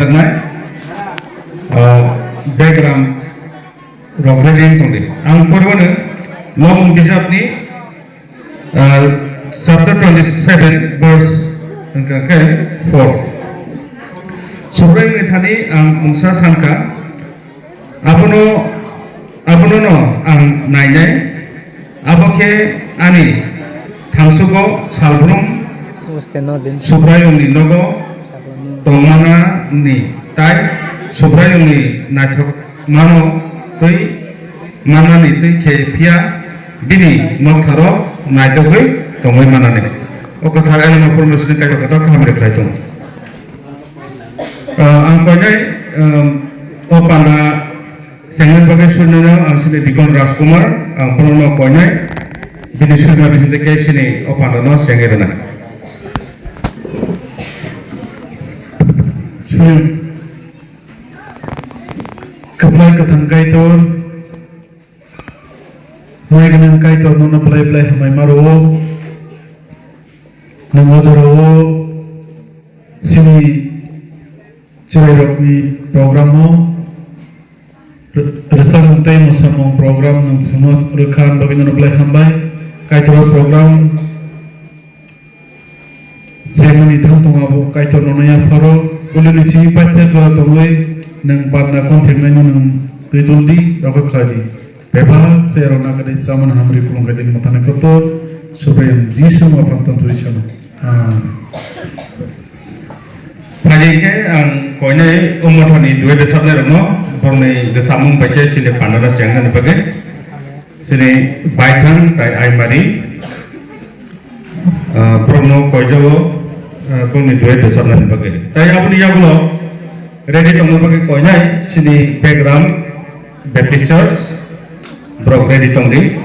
karena background reading tadi. Ang pertama long bijab ni chapter 27 verse ke 4. Subrang ni thani ang mungsa sangka abono no ang nainai aboke ani thangsugo salbrum subrayong ni nogo tongmana ni tai subrayong ni naithok mano tui mana ni tui ke pia bini noktharo naithokoi tongoi manane o katha elama permission kai kata khamre khlaitung ang koinai o panda sengen bagai sunana ang sini Dikon Rajkumar ang prono koinai bini sunna bisinte kai sini o panda no sengerana Kafai katang kaitor, mai ganang kaitor nona play hamai maro, nangojoro, sini cerita ni program mo, resam untai musamo program nang semua rekan bagi nona play hamai, kaitor program, saya menitang tunggu kaitor nona ya faro. Boleh di sini patah jual tongoi neng partner konten neng neng tujundi rakot kali. Beba saya rona kadai zaman hamri kulung kadai matana kotor supaya jisu apa tentu sana. Pagi ke ang koinai umur hani dua desat ni reno bornei desamung baca sini pandara jangan bagai sini baikkan kai aimari prono kojo kung dua desat ni bagai. Tapi apa ni ya bolo ready tong bagai koinai sini background Baptist Church brok ready tong di.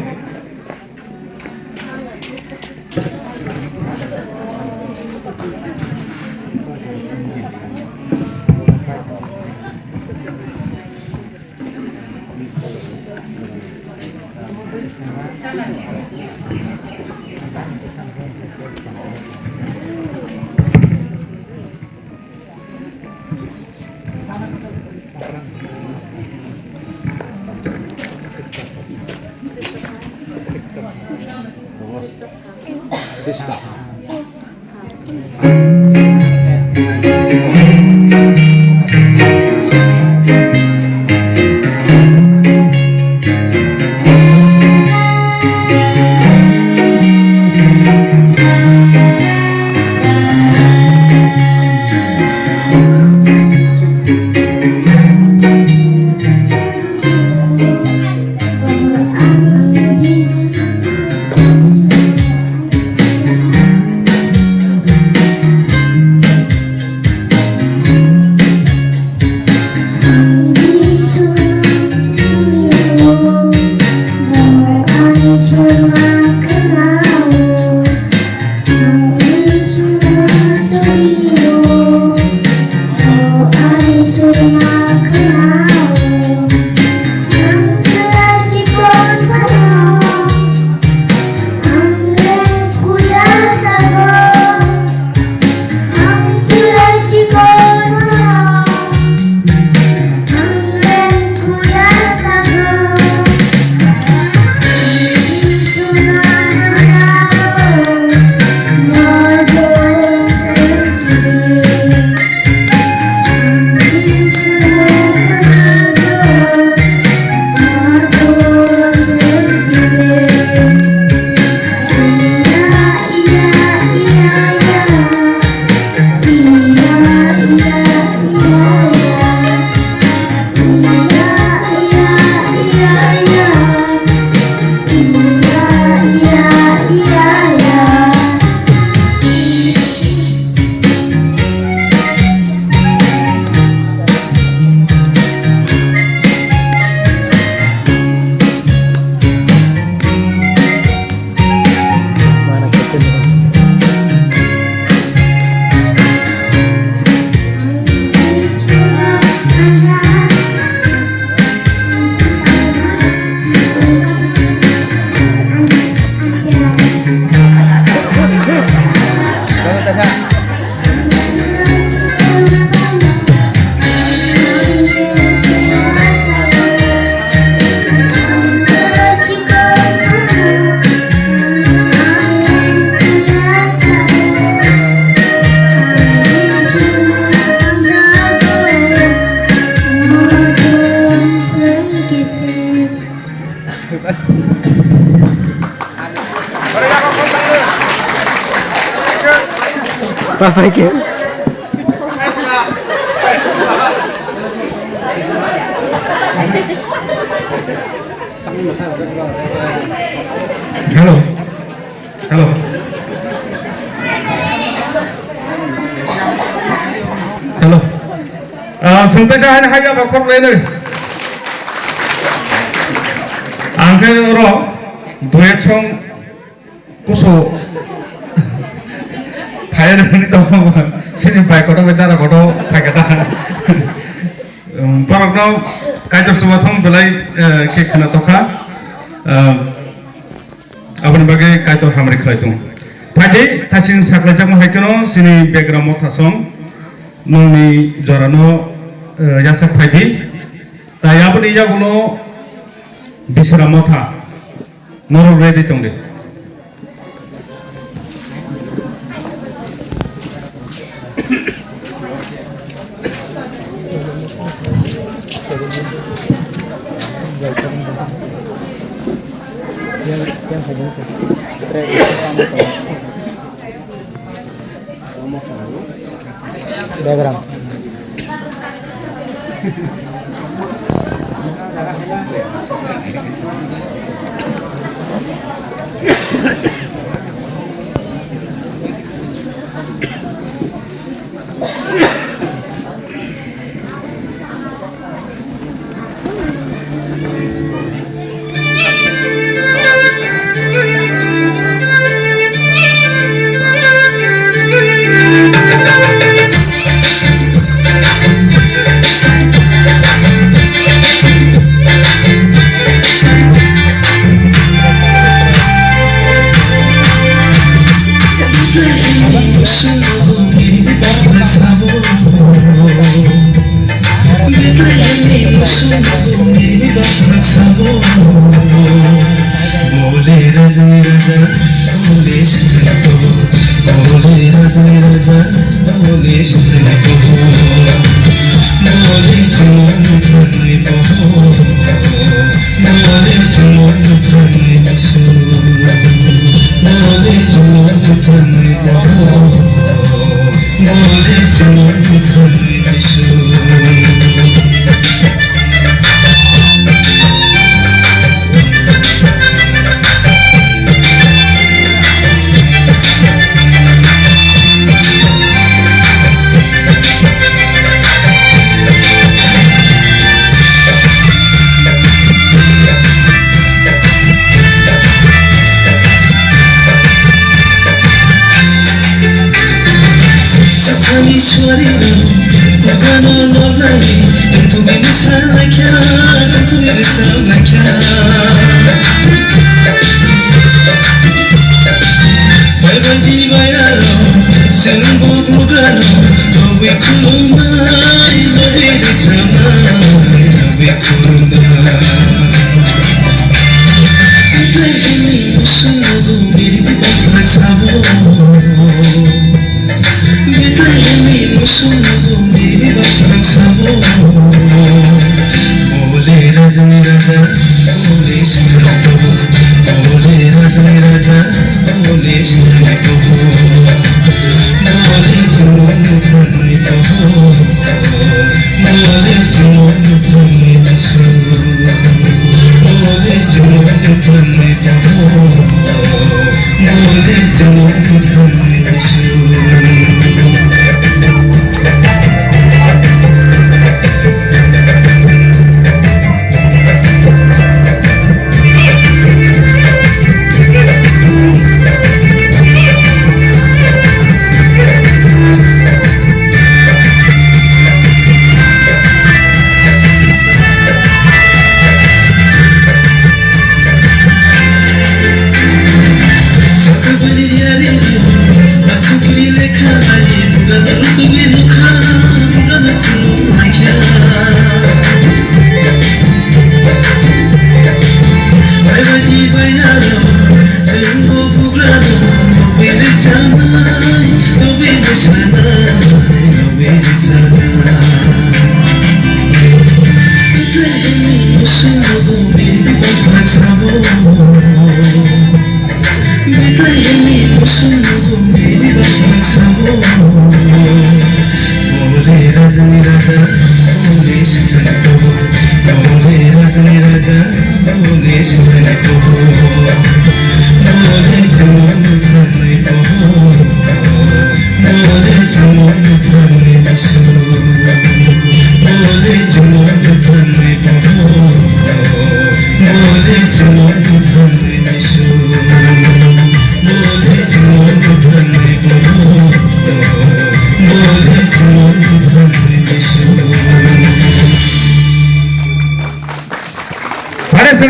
Papake. Hello. Hello. Hello. Sampai saya hanya bakal lain. Angkai orang duet song kuso. Thailand ini dong. Sini baik orang kita ada kodo pakai dah. Paragno kajian semua thong belai kek kena toka. Apa nih bagai kaito hamrik kaito. Tadi tacing saklajak mahakino sini background mota song. Noni jorano yasak tadi. Tapi apa nih ya kulo bisra mota. Noro ready tong deh. Diagram.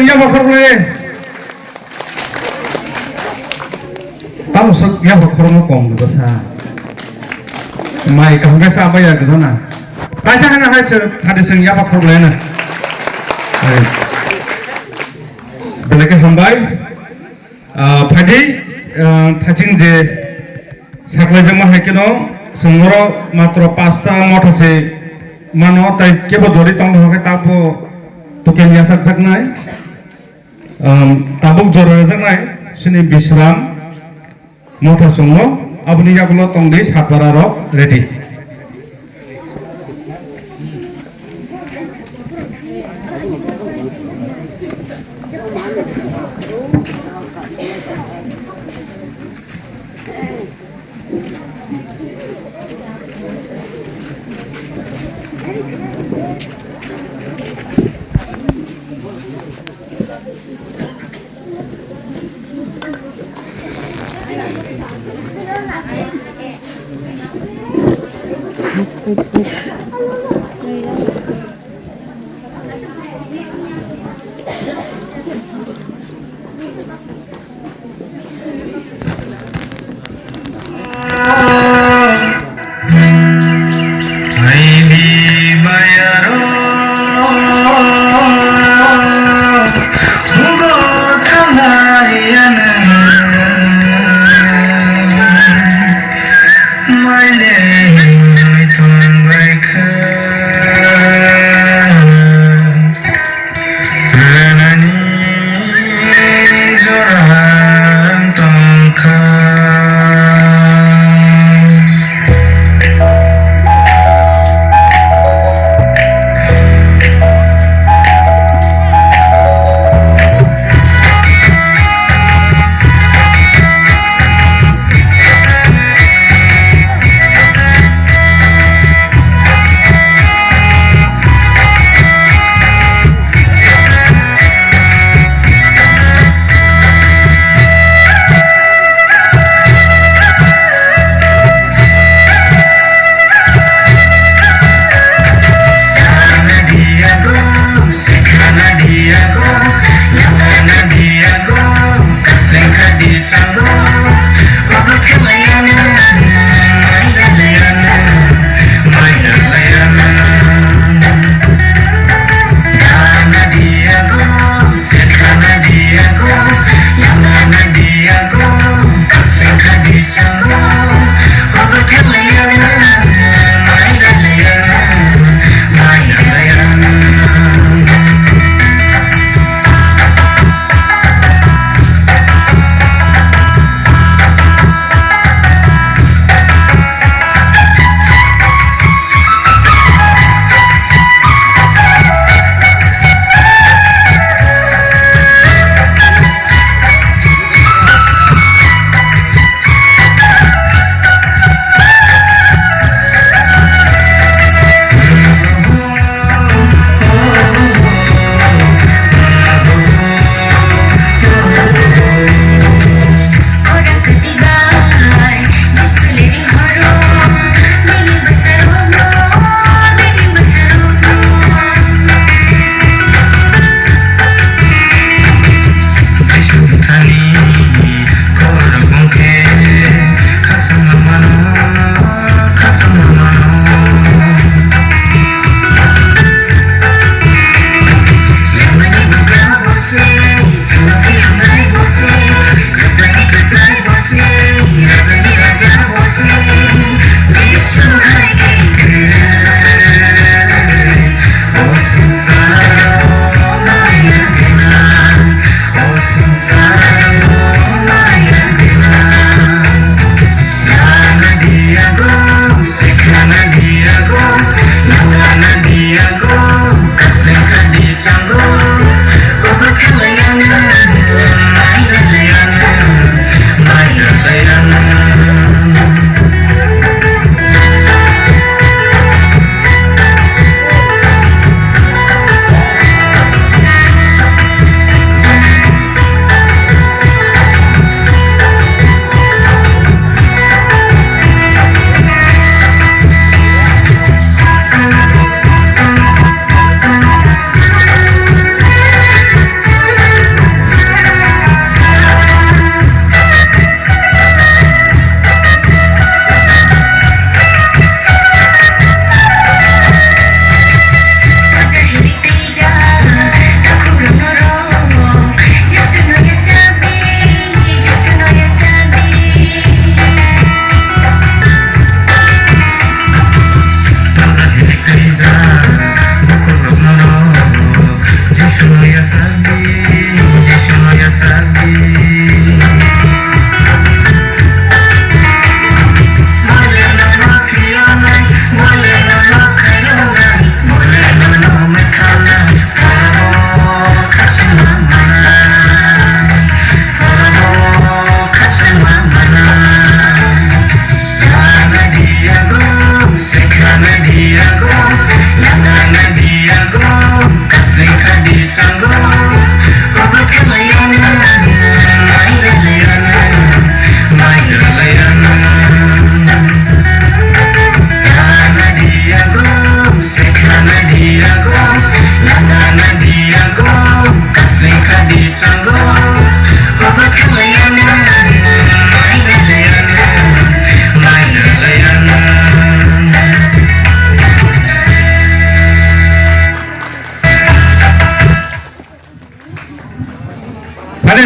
Yang bakorole, tahu sok yang bakorole kong gitu sa, mai kahangga sa apa ya gitu na, kasih hana hadis yang bakorole na, belakang hambai, padi, thajing je, sakla jama hakino, sengoro matro pasta mota se, mano tai kebo jori tong hoke tapo, tuken yang sak nai. Tabuk jora jangai sini bisram mota songo abni yagulo tongdi satwara rok ready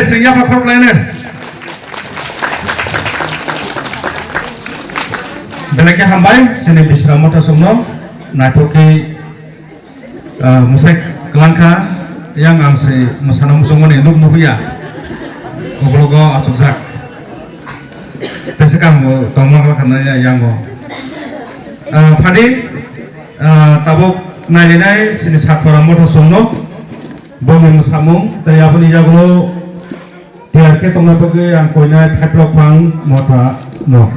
singnya apa kor lainnya belaknya hambai sini bisa motor semua natoki musik kelangka yang angsi musana musungan ini nuk ya Oglogo acukzak tesekam tonglang karena yang mo padi tabuk nalinai sini satora motor semua bumi musamung daya pun jago biar ke tonglang pergi yang koinai taplok pang motor no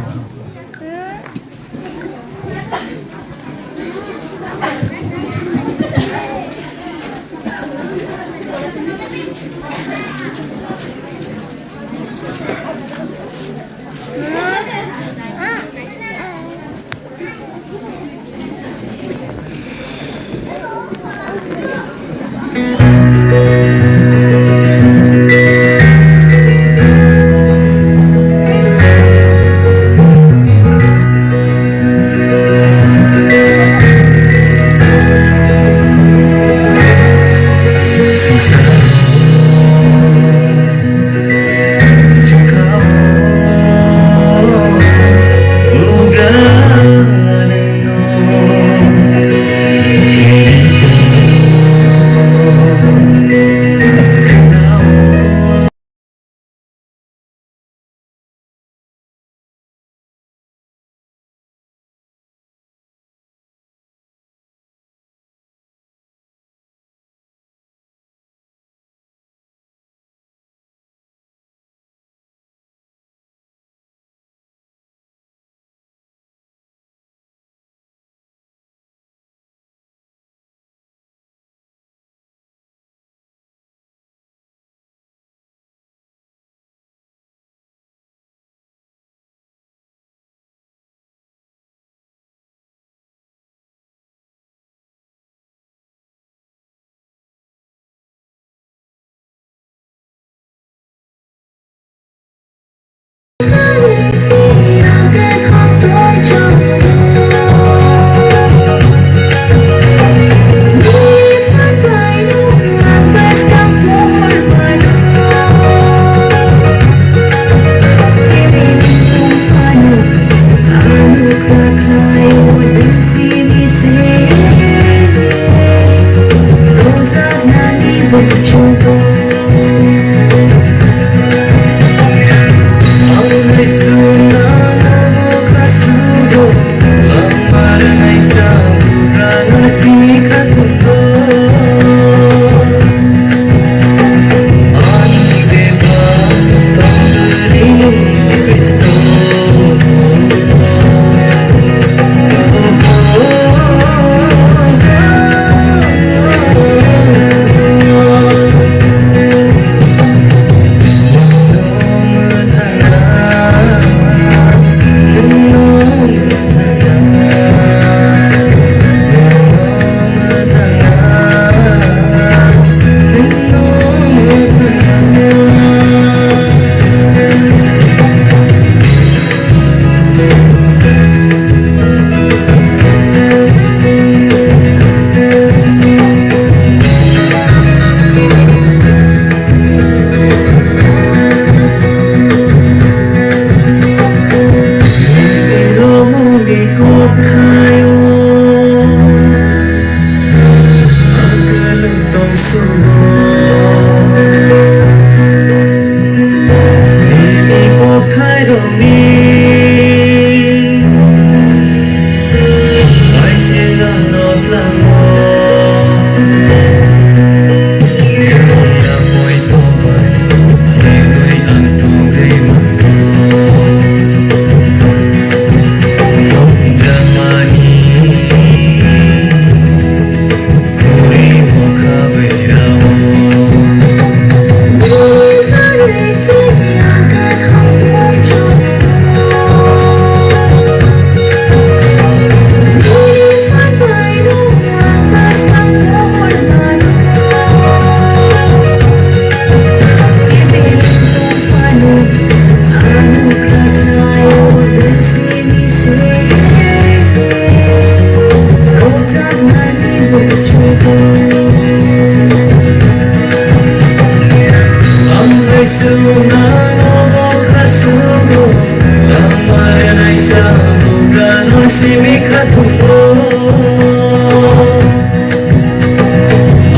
Sabugan simikatulo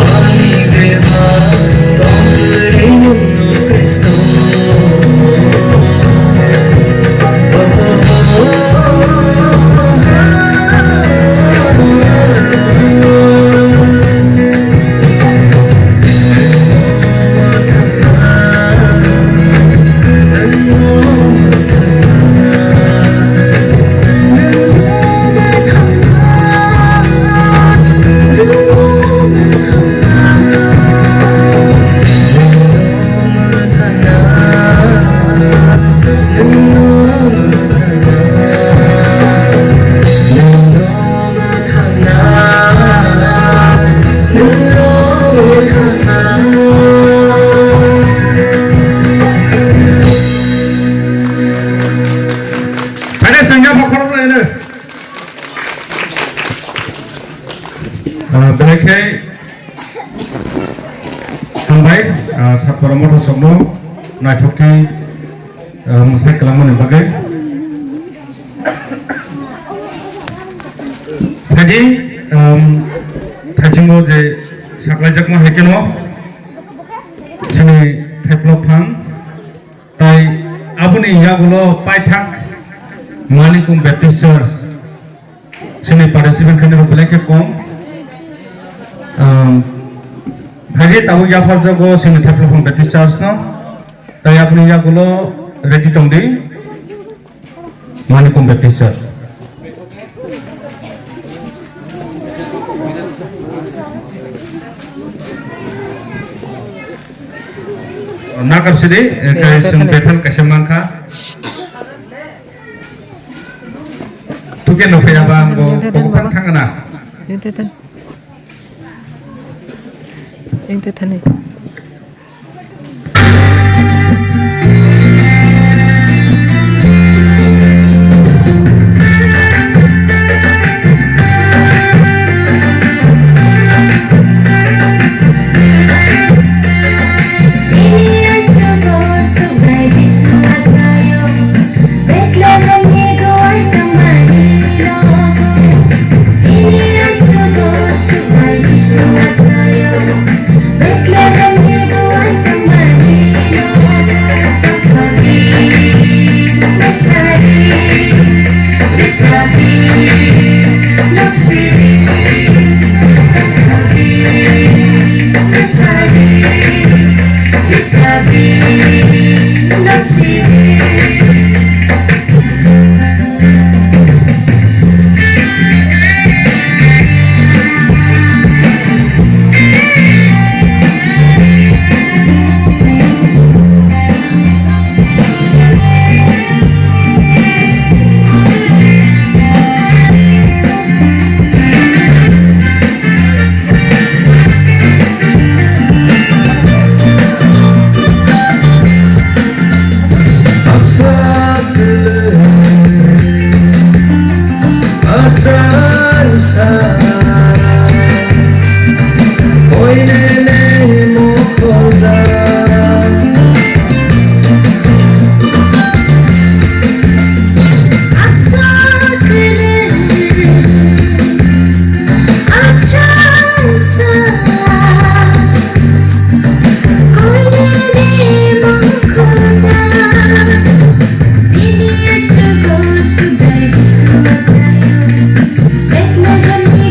Ani beba Tongri Kristo Belakang sampai saat para motor sokno naikoki musik kelaman yang bagai. Jadi tajungo je saklajak mah hekeno sini teplopang tai abuni yagulo paitak Manikum Baptist Church sini participant kene belakang kom Hari tahu ya par jago sini teplopang Baptist Church no tai abuni yagulo ready tongdi Manikum Baptist Church nakar sini kayak sen betal kesemangka tuken no kaya bang go pang thangana Yang tetan ni. Let me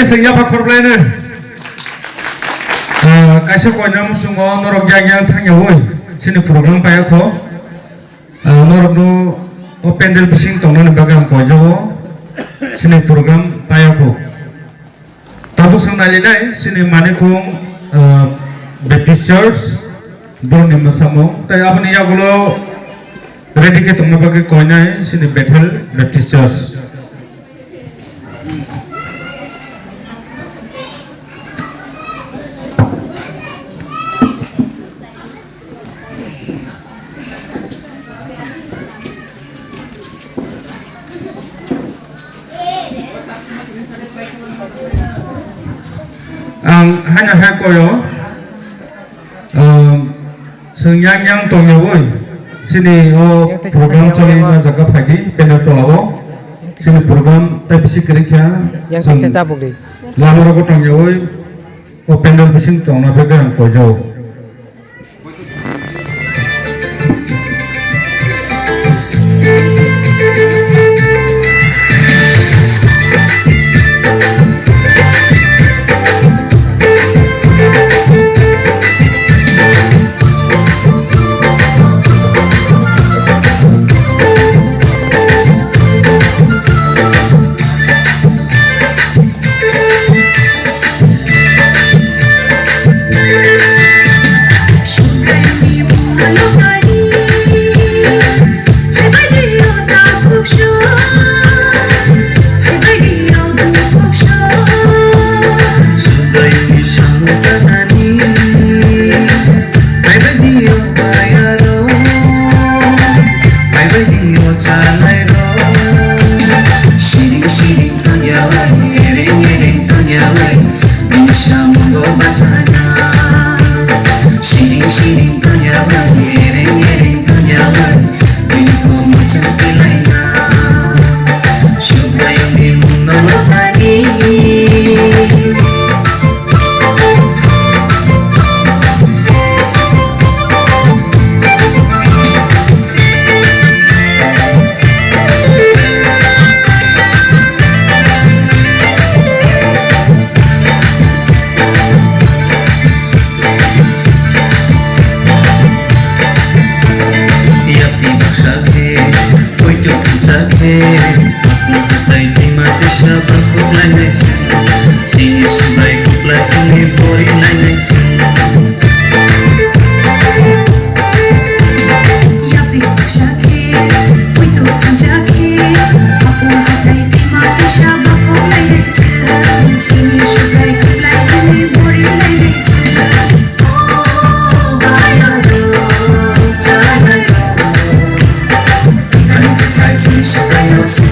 Sehingga Pak Korblene, kasih kau nyam sungo norok yang tanya woi, sini program kayak kau, norok do pendel bising tongno bagian kau jago, sini program kayak kau. Tabuk sang nalina sini manikung Baptist Church, don di Masamo, tapi apa ni ya kalau ready ke tongno bagian kau nya sini Bethel Baptist Church. Hanya hakoyo, sengyang tongyawoi, sini program cari jaga pagi, penetolawo, sini program tapi si kerja, lama ragu tongyawoi, pendel bising tongna bagian kojo.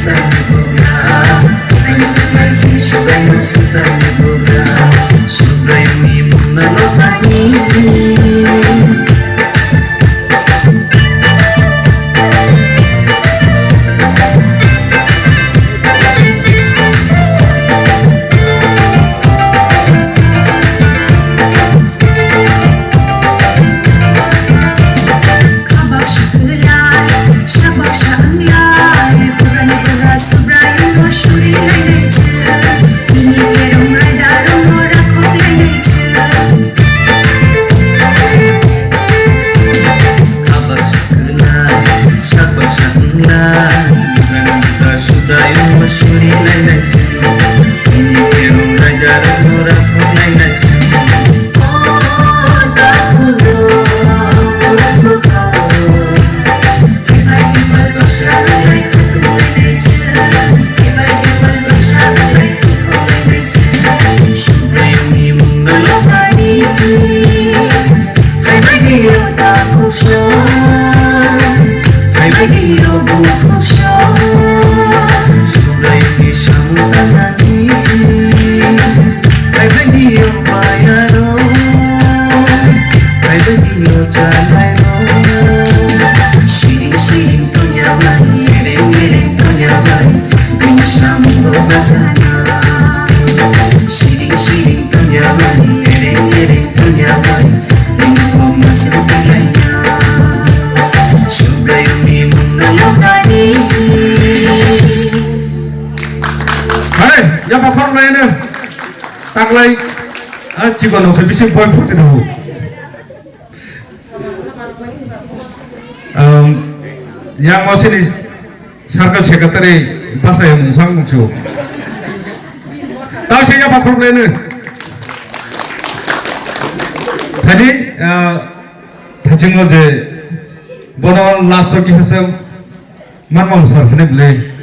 sesame buka Ayo masih subai no sesame buka Subai mi menelokani Ya pakar lain tak lain jika nong sebisa boy putih dulu. Yang masih di circle sekretari bahasa yang mungsang mungsu. Tahu saya pakar lain. Tadi tajung aja bono last week kita mana mungsang sini beli.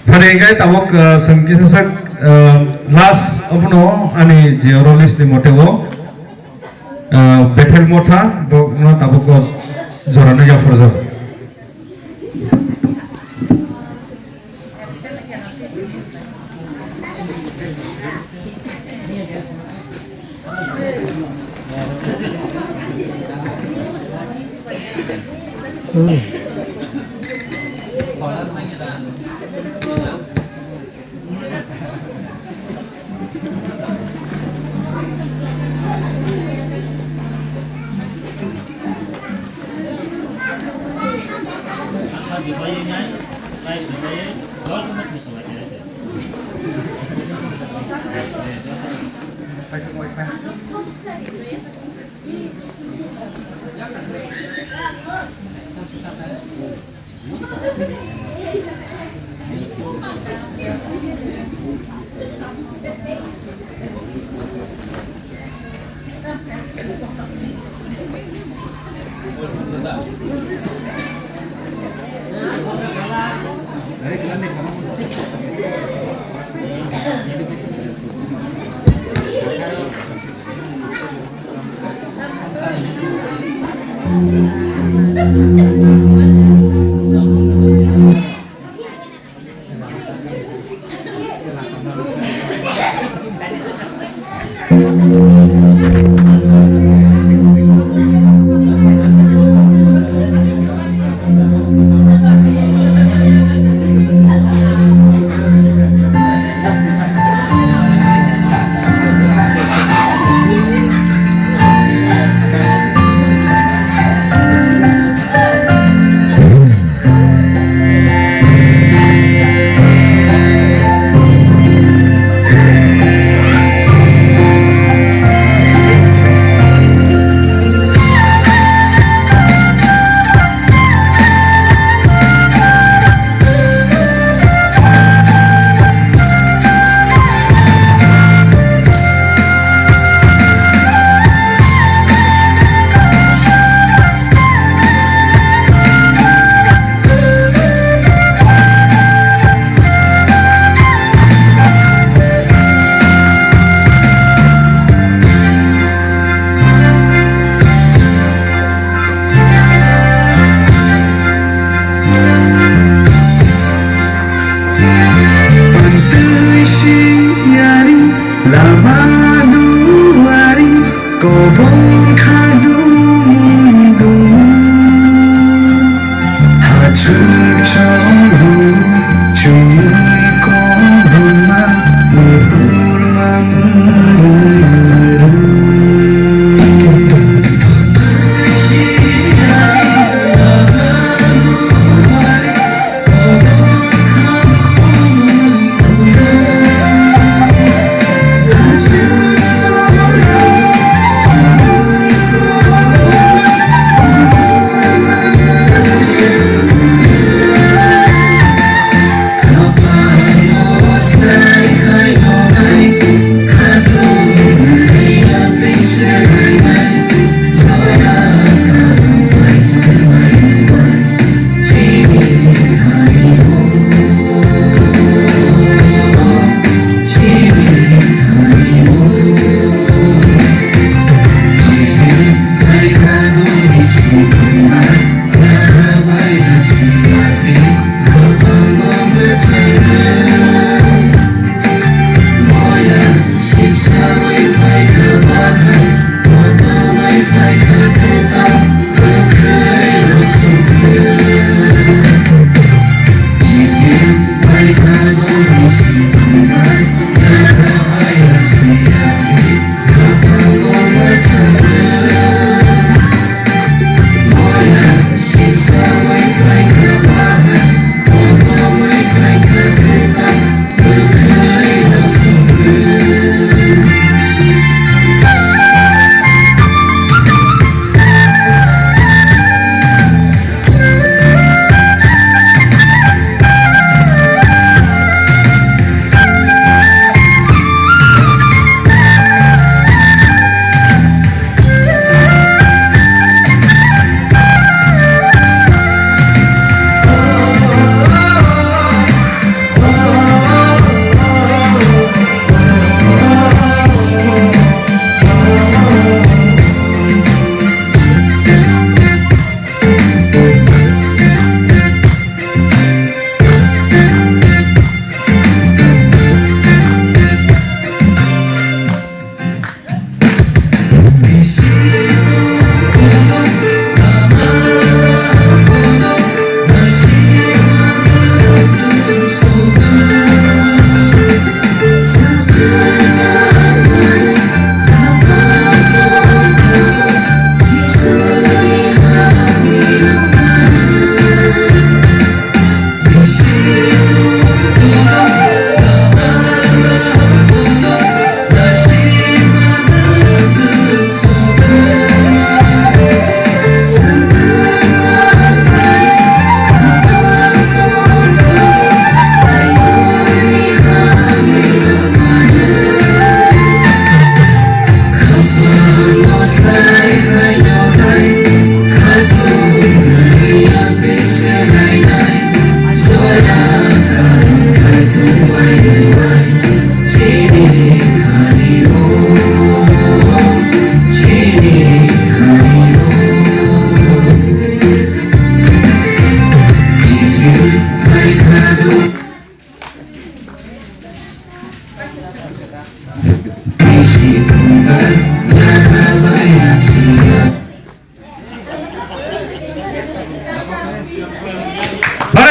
Paregai tabok sengkita sak last apuno ani geologists di motewo betel mota bokno tabok jorane ya forza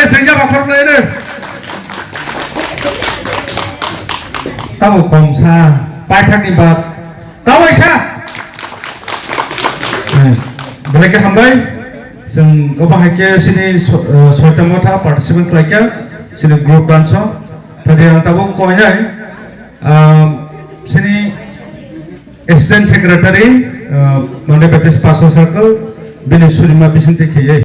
senja bakor na ini. Tahu komsa, pajak ni bat. Tahu isa. Boleh ke hambai? Seng kau bahagia sini suatu mata participant kelakar sini grup dansa. Tadi yang tahu kau ini sini Assistant Secretary Manda Baptist Pastoral Circle Bini Surima Bisente Kiye.